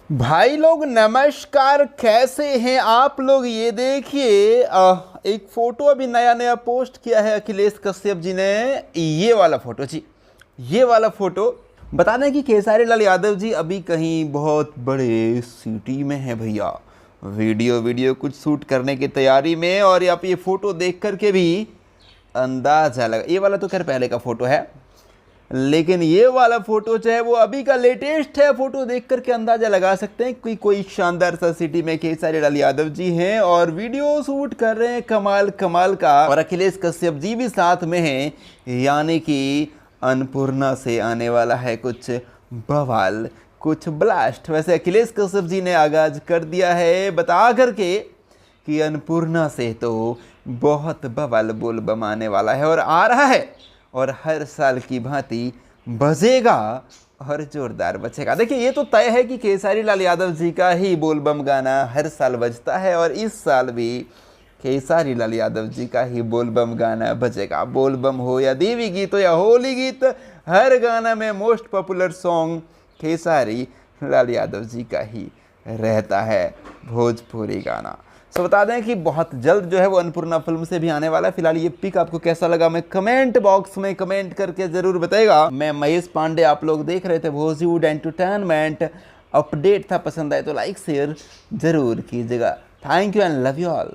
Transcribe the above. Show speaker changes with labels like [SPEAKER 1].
[SPEAKER 1] भाई लोग नमस्कार, कैसे हैं आप लोग। ये देखिए एक फोटो अभी नया नया पोस्ट किया है अखिलेश कश्यप जी ने। ये वाला फोटो जी, ये वाला फोटो बता दें कि खेसारी लाल यादव जी अभी कहीं बहुत बड़े सिटी में है भैया। वीडियो वीडियो कुछ शूट करने की तैयारी में। और आप ये फोटो देख करके भी अंदाजा लगा, ये वाला तो खैर पहले का फोटो है, लेकिन ये वाला फोटो जो है वो अभी का लेटेस्ट है। फोटो देख करके अंदाजा लगा सकते हैं कि कोई शानदार सा सिटी में खेसारी लाल यादव जी हैं और वीडियो शूट कर रहे हैं कमाल कमाल का। और अखिलेश कश्यप जी भी साथ में हैं, यानी कि अन्नपूर्णा से आने वाला है कुछ बवाल, कुछ ब्लास्ट। वैसे अखिलेश कश्यप जी ने आगाज कर दिया है बता करके कि अन्नपूर्णा से तो बहुत बवाल बोल बम आने वाला है और आ रहा है, और हर साल की भांति बजेगा और जोरदार बचेगा। देखिए ये तो तय है कि खेसारी लाल यादव जी का ही बोलबम गाना हर साल बजता है और इस साल भी खेसारी लाल यादव जी का ही बोलबम गाना बजेगा। बोलबम हो या देवी गीत हो या होली गीत, हर गाना में most popular song Khesari Lal Yadav ji का ही रहता है, भोजपुरी गाना। सो बता दें कि बहुत जल्द जो है वो अन्नपूर्णा फिल्म से भी आने वाला है। फिलहाल ये पिक आपको कैसा लगा मैं कमेंट बॉक्स में कमेंट करके जरूर बताएगा। मैं महेश पांडे, आप लोग देख रहे थे बॉलीवुड एंटरटेनमेंट। अपडेट था, पसंद आए तो लाइक शेयर जरूर कीजिएगा। Thank you and love you all.